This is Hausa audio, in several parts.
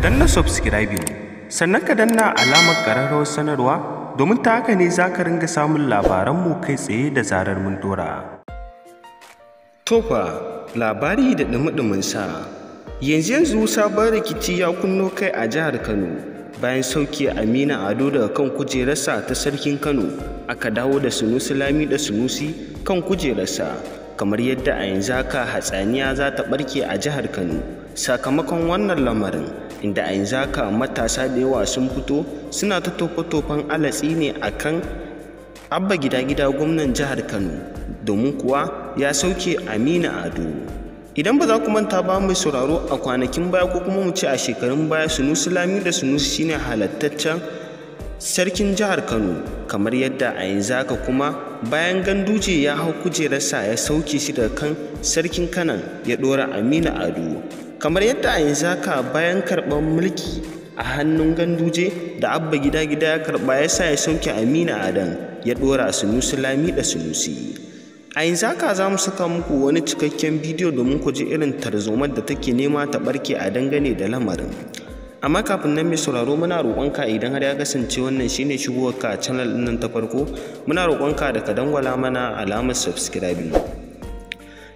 danna subscribing sannan ka danna alamar ƙararrawar sanarwa domin ta haka ne za ka ringa samun labaranmu kai tsaye da zarar mun dora. Tofa labari da ɗumi sa yanzu sabon rikici ya kunno kai a jihar Kano bayan sauke Aminu Ado daga kan kujerarsa ta sarkin Kano aka dawo da Sunusi Lami da Sunusi kan kujerarsa kamar yadda a yanzu haka hatsaniya za ta barke a jihar Kano sakamakon wannan lamarin, inda a yanzu haka matasa da yawa sun fito suna ta tofa-tofan alatsi ne akan abba gida gwamnan jihar Kano domin kuwa ya sauke Aminu Ado. Idan ba za ku manta ba mai sauraro, a kwanakin baya ko kuma mu ce a shekarun baya Sunusi Lami da Sunusi shine halattaccen sarkin jihar Kano, kamar yadda a yanzu haka kuma bayan Ganduje ya hau kujerarsa ya sauke shi daga kan sarkin Kanan ya ɗora Aminu Ado. Kamar yadda a yanzu haka bayan karɓar mulki a hannun Ganduje da abba gida ya karɓa ya sa ya sauke Aminu Adon ya ɗora Sunusi Lami da Sunusi. A yanzu haka za mu saka muku wani cikakken bidiyo domin ku ji irin tarzomar da take nema ta ɓarke a dangane da lamarin. Amma kafin nan mai sauraro, muna roƙonka idan har ya kasance wannan shine shigowarka a channel ɗin nan ta farko, muna roƙonka da ka dangwala mana alamar subscribing.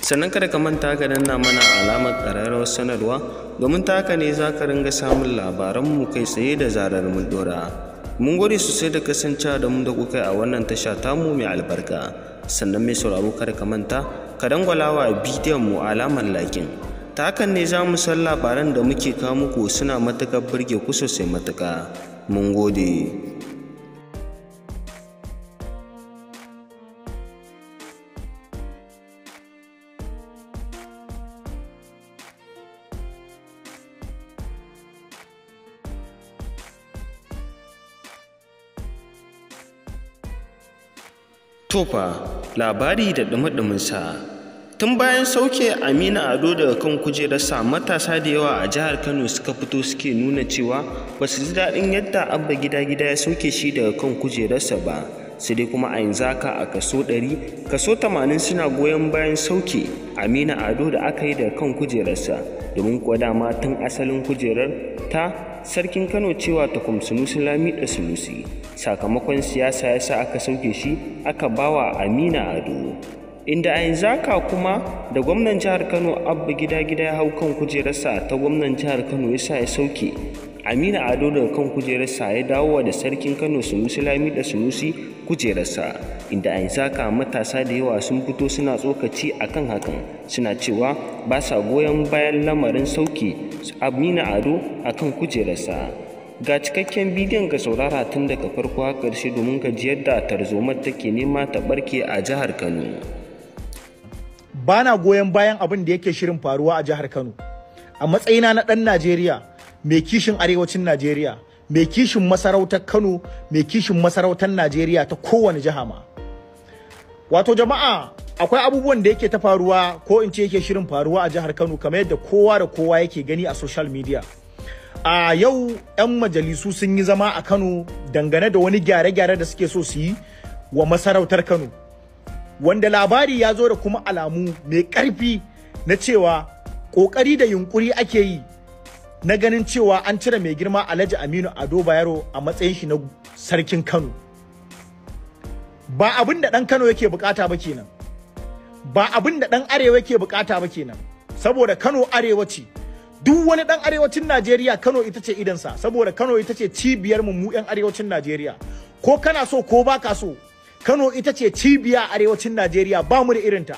Sannan kada ka manta ka danna mana alamar ƙararrawar sanarwa domin ta haka ne za ka ringa samun labaranmu kai tsaye da zarar mun dora. Mun gode sosai da kasancewa da mu da kuka a wannan tasha tamu mai albarka. Sannan mai sauraro kada ka manta ka dangwala wa bidiyon mu alamar lakin. Ta hakan ne za mu san labaran da muke kawo muku suna matuƙar burge ku sosai matuƙa. Mun gode. Tofa labari da ɗumi-ɗuminsa. Tun bayan sauke Aminu Ado daga kan kujerarsa, matasa da yawa a jihar Kano suka fito suke nuna cewa ba su ji daɗin yadda abba gida ya sauke shi daga kan kujerarsa ba. Sai dai kuma a yanzu haka a kaso 100, kaso 80 suna goyon bayan sauke Aminu Ado da aka yi daga kan kujerarsa, domin kuwa dama tun asalin kujerar ta sarkin Kano cewa ta Sunusi Lami da Sunusi. Sakamakon siyasa ya sa aka sauke shi aka bawa Aminu Ado, inda a yanzu haka kuma da gwamnan jihar Kano abba gida ya hau kan kujerarsa ta gwamnan jihar Kano ya sa ya sauke Aminu Ado daga kan kujerarsa ya dawo da sarkin Kano Sunusi Lami da Sunusi kujerarsa, inda a yanzu haka matasa da yawa sun fito suna tsokaci akan hakan, suna cewa ba sa goyon bayan lamarin sauke Aminu Ado akan kujerarsa. Ga cikakken bidiyon ka saurara tun daga farko har ƙarshe domin ka ji yadda tarzomar take nema ta barke a jihar Kano. Ba na goyon bayan abin da yake shirin faruwa a jihar Kano. A matsayina na ɗan Najeriya, mai kishin arewacin Najeriya, mai kishin masarautar Kano, mai kishin masarautar Najeriya ta kowane jiha ma. Wato jama'a, akwai abubuwan da yake ta faruwa ko in ce yake shirin faruwa a jihar Kano kamar yadda kowa da kowa yake gani a social media. A yau 'yan majalisu sun yi zama a Kano dangane da wani gyare-gyare da suke so su yi wa masarautar Kano, wanda labari ya zo da kuma alamu mai ƙarfi na cewa ƙoƙari da yunƙuri ake yi na ganin cewa an cire mai girma Alhaji Aminu Ado Bayaro a matsayin shi na sarkin Kano. Ba abin da ɗan Kano yake bukata ba kenan, ba abin da ɗan Arewa yake bukata ba kenan, saboda Kano Arewa ce. Duk wani ɗan arewacin Najeriya Kano ita ce idansa, saboda Kano ita ce cibiyar mu 'yan arewacin Najeriya. Ko kana so ko baka so, Kano ita ce cibiya a arewacin Najeriya, ba mu da irinta.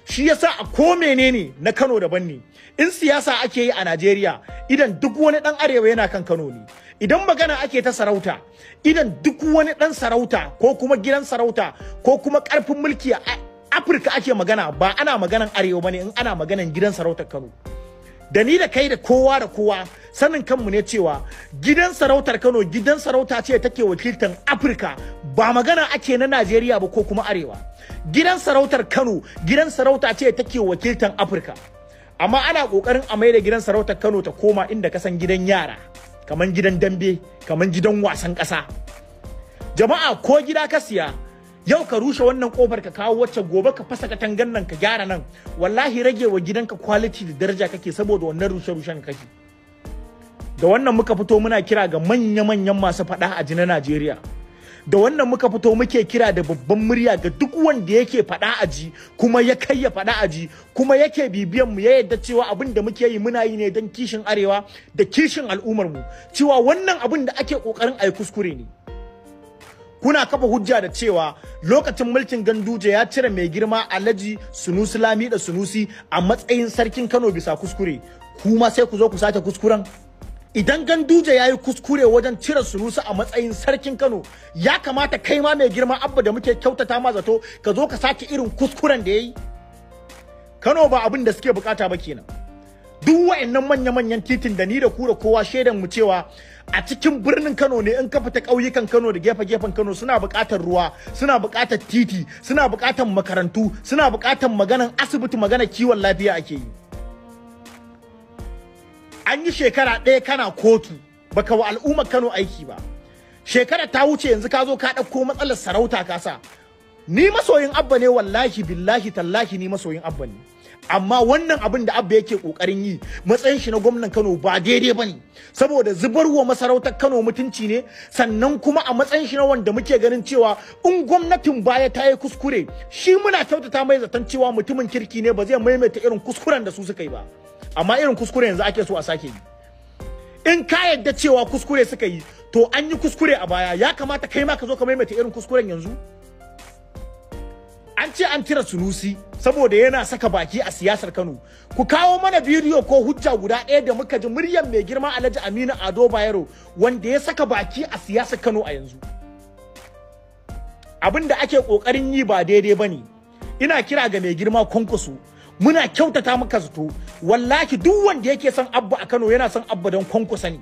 Shi yasa a ko menene na Kano daban ne. In siyasa ake yi a Najeriya, idan duk wani ɗan arewa yana kan Kano ne. Idan magana ake ta sarauta, idan duk wani ɗan sarauta ko kuma gidan sarauta ko kuma ƙarfin mulki a Afirka ake magana, ba ana maganan arewa bane, in ana maganan gidan sarautar Kano. Da ni da kai da kowa sanin kanmu ne cewa gidan sarautar Kano gidan sarauta ce take wakiltar Afirka, ba magana ake na Najeriya ba ko kuma arewa. Gidan sarautar Kano gidan sarauta ce take wakiltar Afirka. Amma ana kokarin a maida gidan sarautar Kano ta koma inda kasan gidan yara, kaman gidan dambe, kaman gidan wasan ƙasa. Jama'a, ko gida ka siya, yau ka rushe wannan kofar ka kawo wacce gobe ka fasa katangan nan ka gyara nan, wallahi rage wa gidanka quality da daraja kake saboda wannan rushe-rushen kake. da wannan muka fito muna kira ga manya-manyan masu faɗa a ji na Najeriya, da wannan muka fito muke kira da babban murya ga duk wanda yake faɗa a ji kuma ya kai ya faɗa a ji kuma yake bibiyan mu ya yadda cewa abin da muke yi muna yi ne don kishin arewa da kishin al'ummar mu, cewa wannan abin da ake kokarin ayi kuskure ne. Kuna kafa hujja da cewa lokacin mulkin Ganduje ya cire mai girma Alhaji Sunusi Lami da Sunusi a matsayin sarkin Kano bisa kuskure, kuma sai ku zo ku sake kuskuren. Idan Ganduje ya yi kuskure wajen cire Sunusi a matsayin sarkin Kano, ya kamata kai ma mai girma Abba da muke kyautata ma zato ka zo ka sake irin kuskuren da ya yi. Kano ba abin da suke bukata ba kenan. Duk wa'annan manya-manyan titin da ni da ku da kowa shaidan mu cewa a cikin birnin Kano ne, in ka fita ƙauyukan Kano da gefe-gefen Kano suna buƙatar ruwa, suna buƙatar titi, suna buƙatar makarantu, suna buƙatar maganan asibiti, maganar kiwon lafiya ake yi. An yi shekara ɗaya kana kotu baka wa al'ummar Kano aiki ba. Shekara ta wuce yanzu ka zo ka ɗauko matsalar sarauta ka sa. Ni masoyin Abba ne, wallahi billahi tallahi ni masoyin Abba ne. Amma wannan abin da Abba yake kokarin yi matsayin shi na gwamnan Kano ba daidai bane, saboda zubarwa masarautar Kano mutunci ne, sannan kuma a matsayin shi na wanda muke ganin cewa in gwamnatin baya ta yi kuskure, shi muna kyautata mai zaton cewa mutumin kirki ne, ba zai maimaita irin kuskuren da su suka yi ba. Amma irin kuskure yanzu ake so a sake yi. In ka yadda cewa kuskure suka yi, to an yi kuskure a baya, ya kamata kai ma ka zo ka maimaita irin kuskuren yanzu. An ce an tira Sunusi saboda yana saka baki a siyasar Kano. Ku kawo mana bidiyo ko hujja guda ɗaya da muka ji muryar mai girma Alhaji Aminu Ado Bayaro wanda ya saka baki a siyasar Kano a yanzu. Abin da ake kokarin yi ba daidai bane. Ina kira ga mai girma Kwankwaso, muna kyautata maka zato, wallahi duk wanda yake son Abba a Kano yana son Abba don Kwankwasa ne.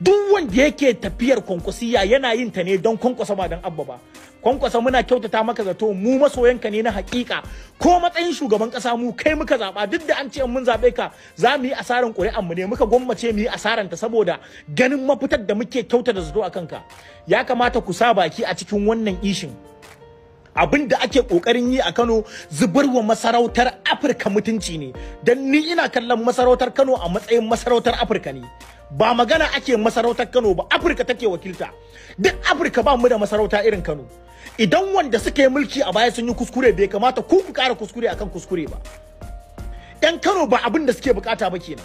Duk wanda yake tafiyar Kwankwasiya yana yin ta ne don Kwankwasa ba don Abba ba. Kwankwasa muna kyautata maka zato, mu masoyanka ne na hakika, ko matsayin shugaban kasa mu kai muka zaba, duk da an ce mun zabe ka za mu yi asaran ƙuri'an mu ne, muka gwammace mu yi asaran ta saboda ganin mafitar da muke kyautata zato a kanka. Ya kamata ku sa baki a cikin wannan ishin. Abin da ake kokarin yi a Kano zubarwa masarautar Afirka mutunci ne, dan ni ina kallon masarautar Kano a matsayin masarautar Afirka ne. Ba magana ake masarautar Kano ba, Afirka take wakilta. Duk Afirka ba mu da masarauta irin Kano. Idan wanda suka yi mulki a baya sun yi kuskure, bai kamata ku ƙara kuskure akan kuskure ba. Yan Kano ba abin da suke bukata ba kenan.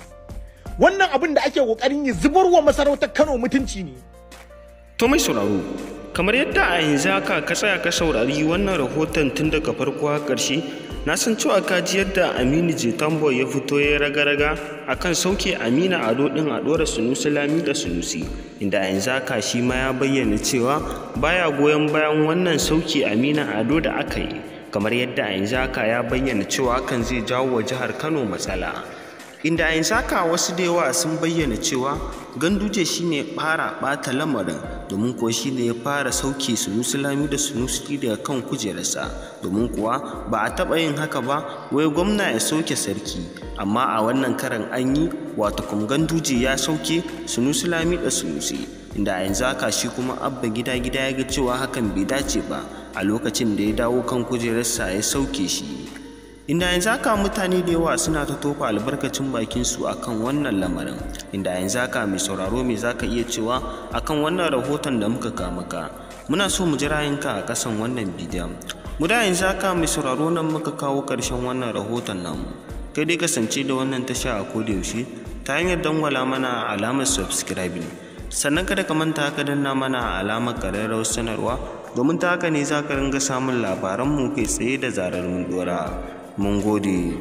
Wannan abin da ake kokarin yi zubarwa masarautar Kano mutunci ne. To mai sauraro, kamar yadda a yanzu haka ka tsaya ka saurari wannan rahoton tun daga farko har ƙarshe, na san cewa ka ji yadda Aminu Jetambo ya fito ya raga-raga akan sauke Aminu Ado din a ɗora Sunusi Lami da Sunusi, inda a yanzu haka shi ma ya bayyana cewa baya goyon bayan wannan sauke Aminu Ado da aka yi, kamar yadda a yanzu haka ya bayyana cewa hakan zai jawo wa jihar Kano matsala. Inda a yanzu haka wasu da yawa sun bayyana cewa Ganduje shine fara ɓata lamarin, domin kuwa shine ya fara sauke Sunusi Lami da Sunusi daga kan kujerarsa, domin kuwa ba a taɓa yin haka ba wai gwamna ya sauke sarki, amma a wannan karan an yi, wato kuma Ganduje ya sauke Sunusi Lami da Sunusi, inda a yanzu haka shi kuma Abba gida ya ga cewa hakan bai dace ba a lokacin da ya dawo kan kujerarsa ya sauke shi. Inda yanzu haka mutane da yawa suna ta tofa albarkacin bakinsu akan wannan lamarin, inda yanzu haka mai sauraro me zaka iya cewa akan wannan rahoton da muka kawo maka. Muna so mu ji ra'ayinka a kasan wannan bidiyon. Mu da yanzu haka mai sauraro nan muka kawo ƙarshen wannan rahoton namu. Kai dai kasance da wannan tasha a koda yaushe ta hanyar dangwala mana alamar subscribing, sannan kada ka manta ka danna mana alamar ƙararrawar sanarwa, domin ta haka ne za ka ringa samun labaranmu kai tsaye da zarar mun dora. Mun gode.